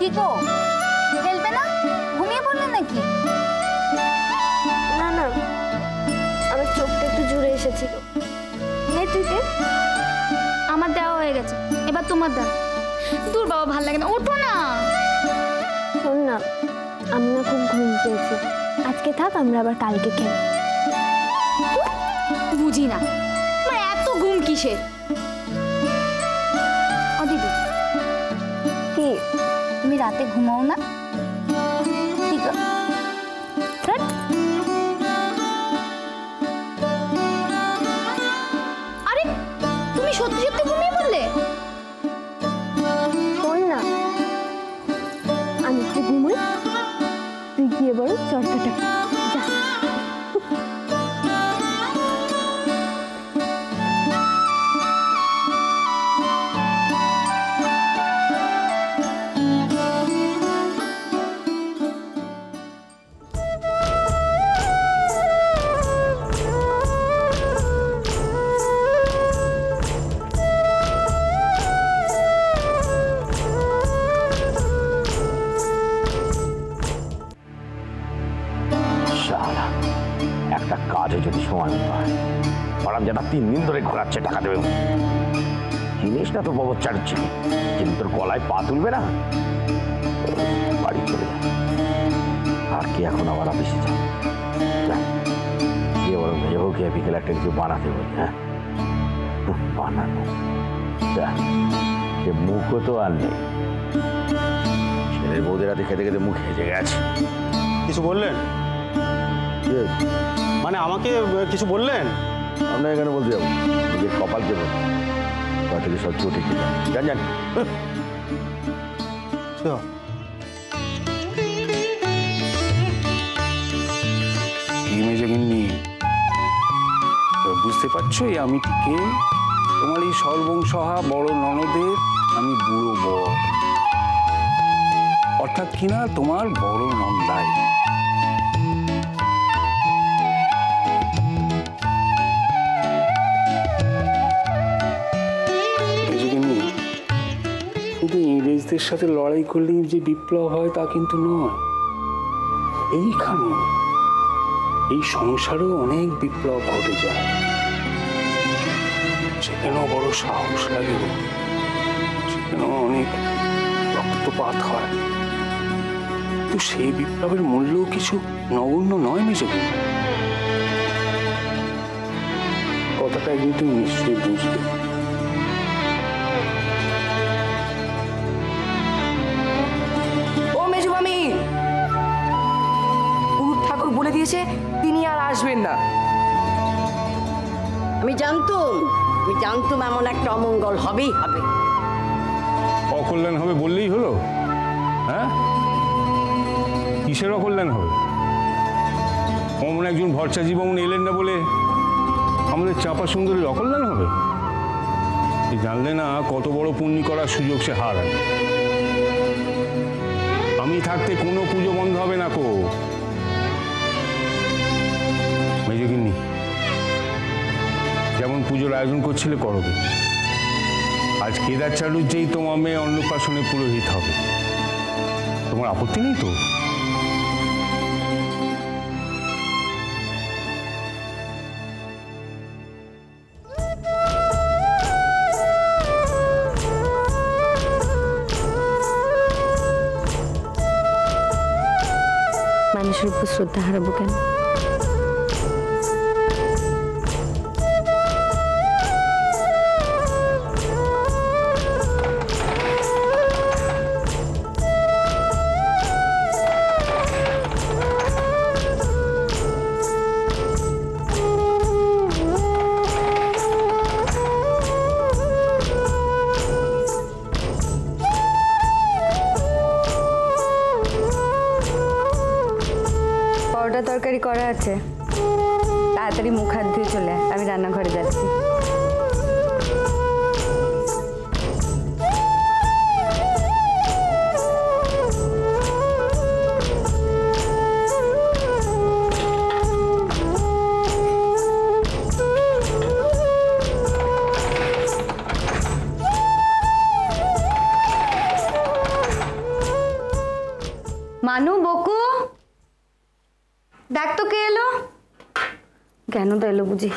কি গো, খেলবে না? ঘুমিয়ে পড়লেন নাকি? না না, আমার চোখটা একটু জুড়ে এসেছিল। নে তুই দে। আমার দেওয়া হয়ে গেছে, এবার তোমার দাও। দূর বাবা, ভাল লাগে না, ওঠো না। শোন না, আমরা খুব ঘুম পেয়েছি, আজকে থাক, আমরা আবার কালকে খেলি। বুঝি না মানে এত ঘুম কিসের? ও দিদি, কি তুমি রাতে ঘুমাও না? ঠিক আছে। আরে তুমি সত্যি সত্যি ঘুমিয়ে পড়লে? শোন না, আমি একটু ঘুমোই, তুই গিয়ে বড় চর্চাটা যা। একটা কাজে যদি সময় মতো হয়, ম্যাডাম যেটা 3 দিন ধরে ঘোরাচ্ছে টাকা দেবে, জিনিসটা তো বাবু চাটছি, কিন্তু তোর গলায় পা তুলবে না, বাড়ি চলে যায়। আর কি এখন আবার অফিসে যায়, গিয়ে বলো মেয়েও গিয়ে বিকেলে একটা কিছু বানাতে বলি। হ্যাঁ, বানানো সে মুখও তো আর নেই, ছেলের বৌদের হাতে খেতে খেতে মুখ হেজে গেছে। কিছু বললেন? মানে আমাকে কিছু বললেন? আমরা এখানে বলতে যাবো, নিজের কপালকে বল, থেকে সব চটে কি জান জান। বুঝতে পারছো এই আমি কে? তোমার এই সর্বংসহা বড় ননদের আমি বুড়ো বর, অর্থাৎ কিনা তোমার বড় নন্দাই। শুধু ইংরেজদের সাথে লড়াই করলেই যে বিপ্লব হয় তা কিন্তু নয়। এইখানে এই সংসারেও অনেক বিপ্লব ঘটে যায়, সেখানেও বড় সাহস লাগে, সেখানেও অনেক রক্তপাত হয়, তো সেই বিপ্লবের মূল্যও কিছু নগণ্য নয় মেজবু। কথাটা একদিন তুমি নিশ্চয়ই বুঝবে। বলে দিয়েছে তিনি আর আসবেন না। আমি জানতুম এমন একটা অমঙ্গল হবেই হবে। অকল্যাণ হবে বললেই হলো? হ্যাঁ, কিসের অকল্যাণ হবে? অমন একজন ভরসা জীবন এলেন না বলে আমাদের চাপা সুন্দরীর অকল্যাণ হবে? জানলে না কত বড় পুণ্যি করার সুযোগ সে হারায়। আমি থাকতে কোনো পুজো বন্ধ হবে না কো। মেজগিন্নি, যেমন পুজোর আয়োজন করছিলে করবে। আজ কেদার চালুর যেই তোমার মেয়ে অন্নপ্রাশনে পুরোহিত হবে, তোমার আপত্তি নেই তো? মানুষের উপর শ্রদ্ধা হারাবো কেন? তরকারি করা আছে, তাড়াতাড়ি মুখ হাত ধুয়ে চলে, আমি রান্নাঘরে যাচ্ছি। বানু, বকু, দেখ তো কে এলো। কেন তো এলো বুঝি।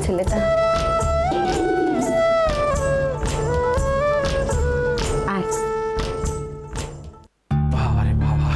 ছেলেটা বাবারে বাবা,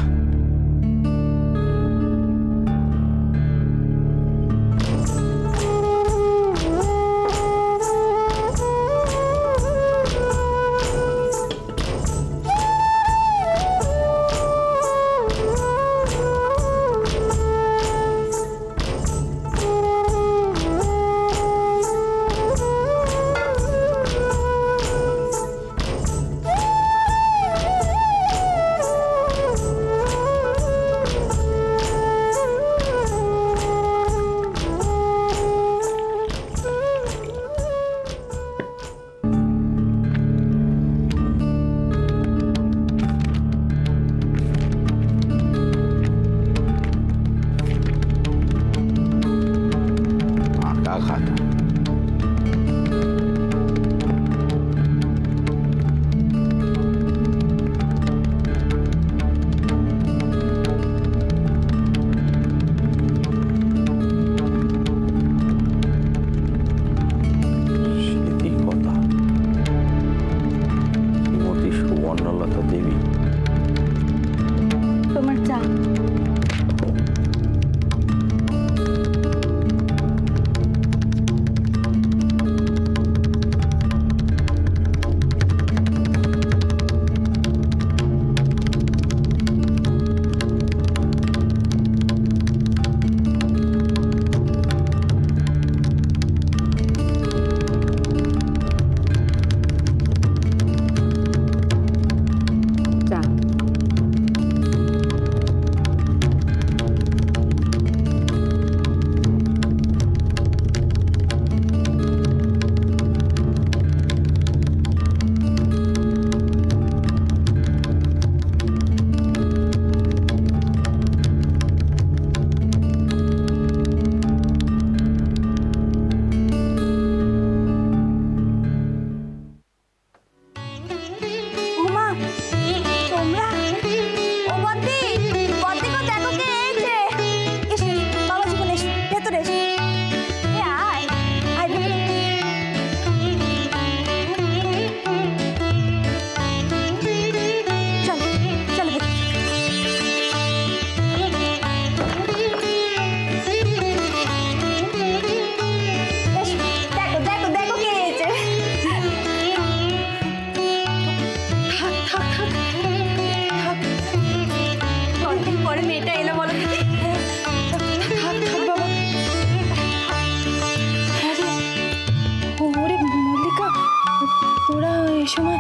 সময়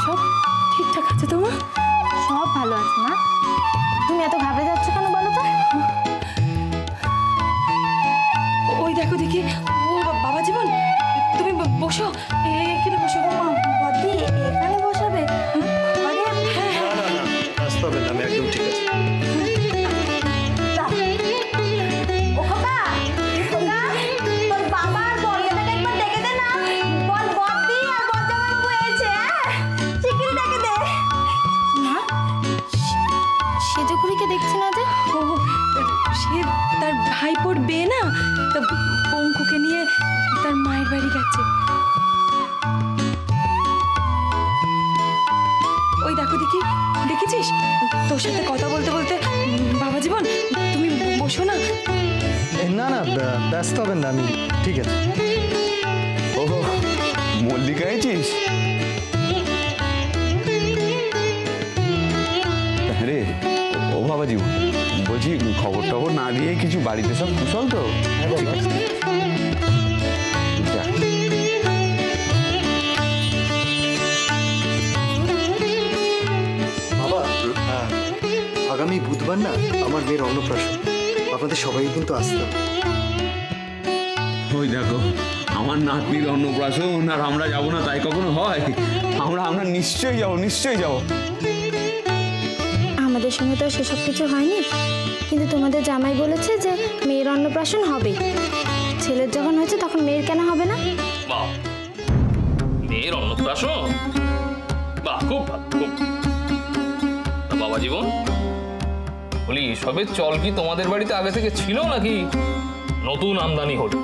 সব ঠিকঠাক আছে তো মা? সব ভালো আছে মা। তুমি এত ঘাবড়ে যাচ্ছ কেন বলো তো? ভাইপোর বিয়ে না, তা পঙ্কুকে নিয়ে তার মায়ের বাড়ি গেছে। ওই দেখো দেখি, দেখেছিস? তোর সাথে কথা বলতে বলতে বাবা জীবন তুমি বসো না। না না, ব্যস্ত হবেন না, আমি ঠিক আছে। ও মল্লিকা আইছিস? রে ও বাবা জীবন, বলছি খবর টবর না দিয়ে কিছু বাড়িতে সব কুশল তো? বাবা, আগামী বুধবার না আমার মেয়ের অন্নপ্রাশন, আপনাদের সবাই কিন্তু আসতে হবে। ওই দেখো, আমার নাতনির অন্নপ্রাশন আর আমরা যাবো না তাই কখনো হয়? আমরা নিশ্চয়ই যাবো, নিশ্চয়ই যাবো। আমাদের সঙ্গে তো সেসব কিছু হয়নি, কিন্তু তোমাদের জামাই বলেছে যে মেয়ের অন্নপ্রাশন হবে। ছেলের যখন হয়েছে তখন মেয়ের কেন হবে না? বাহ, মেয়ের অন্নপ্রাশন, বাহ, খুব ভালো, খুব। বাবা জীবন, বলি এসবের চল কি তোমাদের বাড়িতে আগে থেকে ছিল নাকি নতুন আমদানি হলো?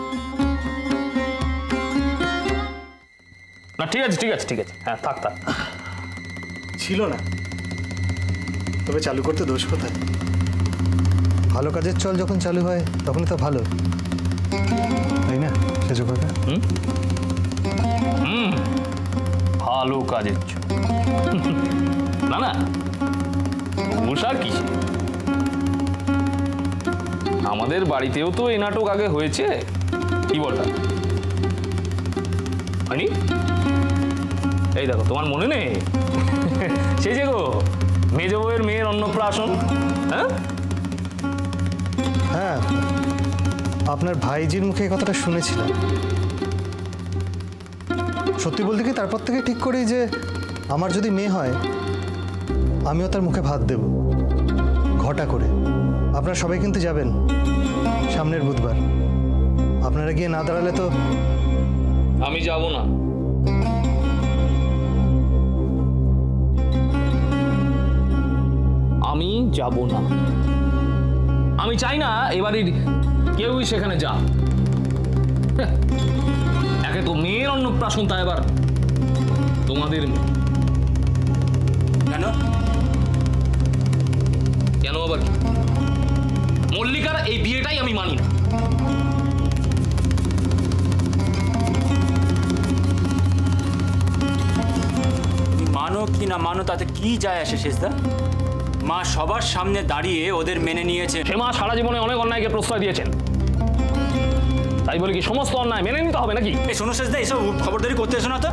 না ঠিক আছে, ঠিক আছে, ঠিক আছে, হ্যাঁ থাক থাক। ছিল না, তবে চালু করতে দোষ কোথায়? ভালো কাজের চল যখন চালু হয় তখনই তো ভালো, তাই না সেজো কাকা? ভালো কাজের চল না না, আর কি, আমাদের বাড়িতেও তো এই নাটক আগে হয়েছে, কি বলটা হয়নি? এই দেখো, তোমার মনে নেই সেই যে গো মেজ বউয়ের মেয়ের অন্নপ্রাশন? হ্যাঁ হ্যাঁ, আপনার ভাইজির মুখে এই কথাটা শুনেছিলাম। সত্যি বলতে কি, তারপর থেকে ঠিক করি যে আমার যদি মেয়ে হয় আমিও তার মুখে ভাত দেব, ঘটা করে। আপনারা সবাই কিন্তু যাবেন সামনের বুধবার। আপনারা গিয়ে না দাঁড়ালে তো। আমি যাব না। আমি যাব না, আমি চাই না এবারের কেউই সেখানে যা। একে তো মেয়ের অন্নপ্রাশন, তা এবার তোমাদের। কেন কেন আবার কি? মল্লিকার এই বিয়েটাই আমি মানি না। মানো কি না মানো তাতে কি যায় আসে শেষদা? মা সবার সামনে দাঁড়িয়ে ওদের মেনে নিয়েছে। সে মা সারা জীবনে অনেক অন্যায়কে প্রশ্রয় দিয়েছেন, তাই বলে কি সমস্ত অন্যায় মেনে নিতে হবে নাকি? এই শোনো শেষদা, এইসব খবরদারি করতে এসো না তো।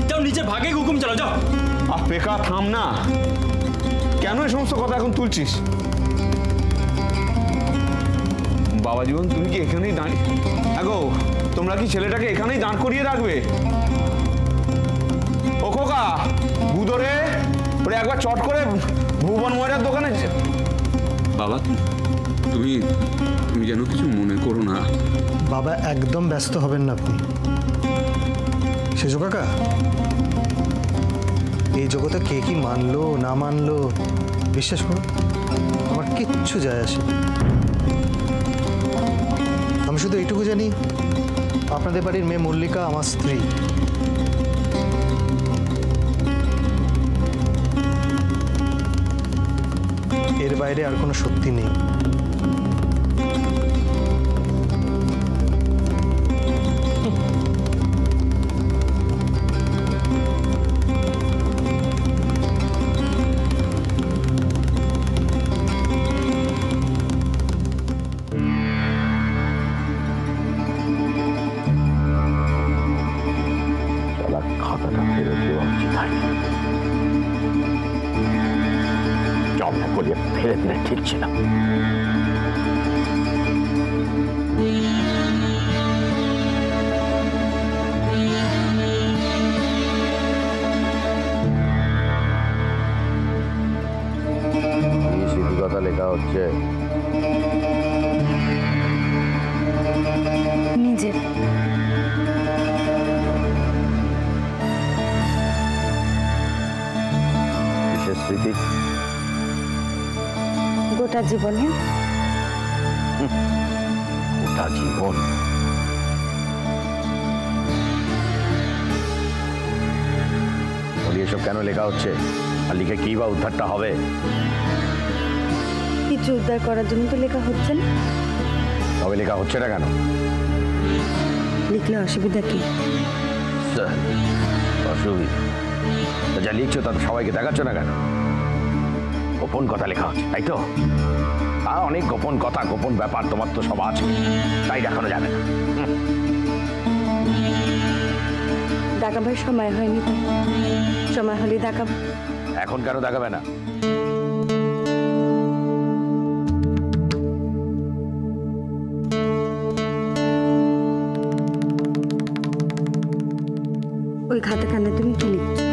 যাও নিজের ভাগে হুকুম চালাও, যাও। পেকা থাম না, কেন এই সমস্ত কথা এখন তুলছিস? বাবা জীবন, তুমি কি এখানেই দাঁড়িয়ে? আগো, তোমরা কি ছেলেটাকে এখানেই দাঁড় করিয়ে রাখবে? ও খোকা, বুদরে ওরে একবার চট করে ভুবন ময়রার দোকানে। বাবা, তুমি যেন কিছু মনে করো না। বাবা, একদম ব্যস্ত হবেন না আপনি। সেজো কাকা, এই জগতে কে কি মানলো না মানলো, বিশ্বাস করুন আমার কিচ্ছু যায় আসে। আমি শুধু এইটুকু জানি, আপনাদের বাড়ির মেয়ে মল্লিকা আমার স্ত্রী। এর বাইরে আর কোনো সত্যি নেই। খাতাটা ফেরত দেওয়া উচিত হয়নি, জব করিয়ে ফেলে দিলে ঠিক ছিল। সিধু কথা লেখা হচ্ছে নিজের। স্মৃতি গোটা জীবনে সারাটা জীবন। বলি এসব কেন লেখা হচ্ছে, আর লিখে কি বা উদ্ধারটা হবে? কিছু উদ্ধার করার জন্য তো লেখা হচ্ছে না। তবে লেখা হচ্ছে না কেন? লিখলে অসুবিধা কি? অসুবিধা যা লিখছো তা সবাইকে দেখাচ্ছ না কেন? গোপন কথা লেখা হচ্ছে, তাই তো? অনেক গোপন কথা, গোপন ব্যাপার তোমার তো সব আছে, তাই দেখানো যাবে না। দেখাবার সময় হয়নি, তাই সময় হলে দেখাবো। এখন কেন দেখাবে না? ওই খাতাখানা তুমি কি লিখছো?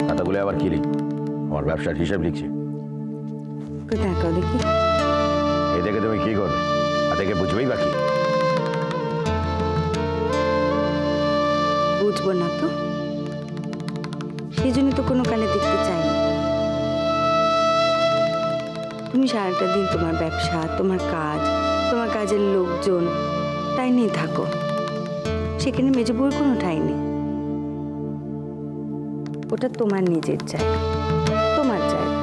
খাতাগুলো আবার কি লিখ? আমার ব্যবসার হিসাব লিখছি। দেখাও দেখি। এ দেখে তুমি কি করবে? আর দেখে বুঝবেই বাকি। বুঝবো না তো, সেই জন্য তো কোনো কালে দেখতে চাইনি। তুমি সারাটা দিন তোমার ব্যবসা, তোমার কাজ, তোমার কাজের লোকজন তাই নিয়ে থাকো, সেখানে মেজো বউর কোনো ঠাঁই নেই। ওটা তোমার নিজের জায়গা, তোমার জায়গা।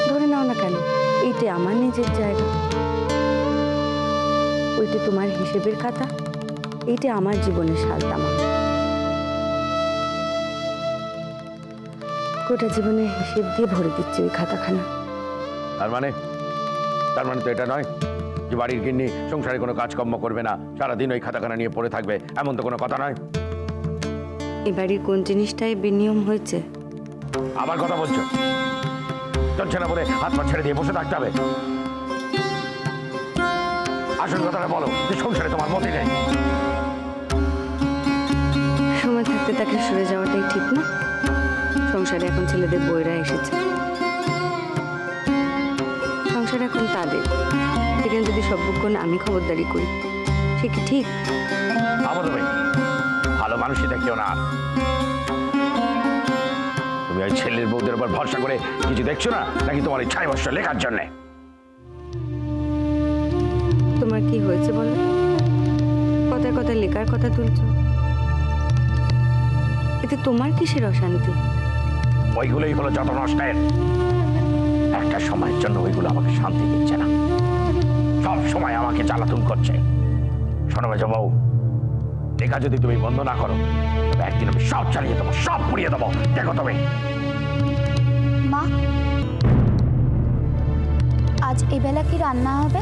ধরে নাও না কেন, এইটা আমার নিজের জায়গা, ওইটা তোমার হিসেবের খাতা, এইটা আমার জীবনের সালতামা। গোটা জীবনের হিসেব দিয়ে ভরে দিচ্ছে ওই খাতাখানা। তার মানে তো এটা নয় যে বাড়ির গিন্নি সংসারে কোনো কাজকর্ম করবে না, সারাদিন ওই খাতাখানা নিয়ে পড়ে থাকবে, এমন তো কোনো কথা নয়। এ বাড়ির কোন জিনিসটাই বেনিয়ম হয়েছে? আবার কথা বলছো? চলছে না বলে হাত পা ছেড়ে দিয়ে বসে থাকতে হবে? আসল কথাটা বলো, যে সংসারে তোমার মতি নেই। সময় থাকতে তাকে সরে যাওয়াটাই ঠিক না? সংসারে এখন ছেলেদের বইরা এসেছে, সংসার এখন তাদের। সেখানে যদি সর্বক্ষণ আমি খবরদারি করি, সে কি ঠিক? ভালো মানুষই দেখিও না। তুমি ওই ছেলের বউদের উপর ভরসা করে কিছু দেখছো না, নাকি তোমার এই 6 বছর লেখার জন্যে? তোমার কি হয়েছে বলো? কথায় কথায় লেখার কথা তুলছো, এতে তোমার কিসের অশান্তি? ওইগুলোই হলো যত নষ্টের। একটা সময়ের জন্য ওইগুলো আমাকে শান্তি দিচ্ছে না, সব সময় আমাকে জ্বালাতন করছে। শোনো মেজো বউ, লেখা যদি তুমি বন্ধ না করো, তবে একদিন আমি সব চালিয়ে দেবো, সব পুড়িয়ে দেবো। দেখো তবে। মা, আজ এবেলা কি রান্না হবে?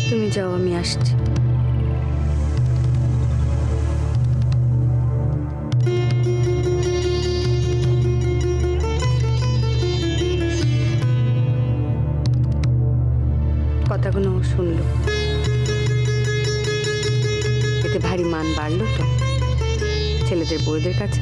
তুমি যাও, আমি আসছি। কথাগুলো শুনলো, এতে ভারী মান বাড়লো তো ছেলেদের বউদের কাছে।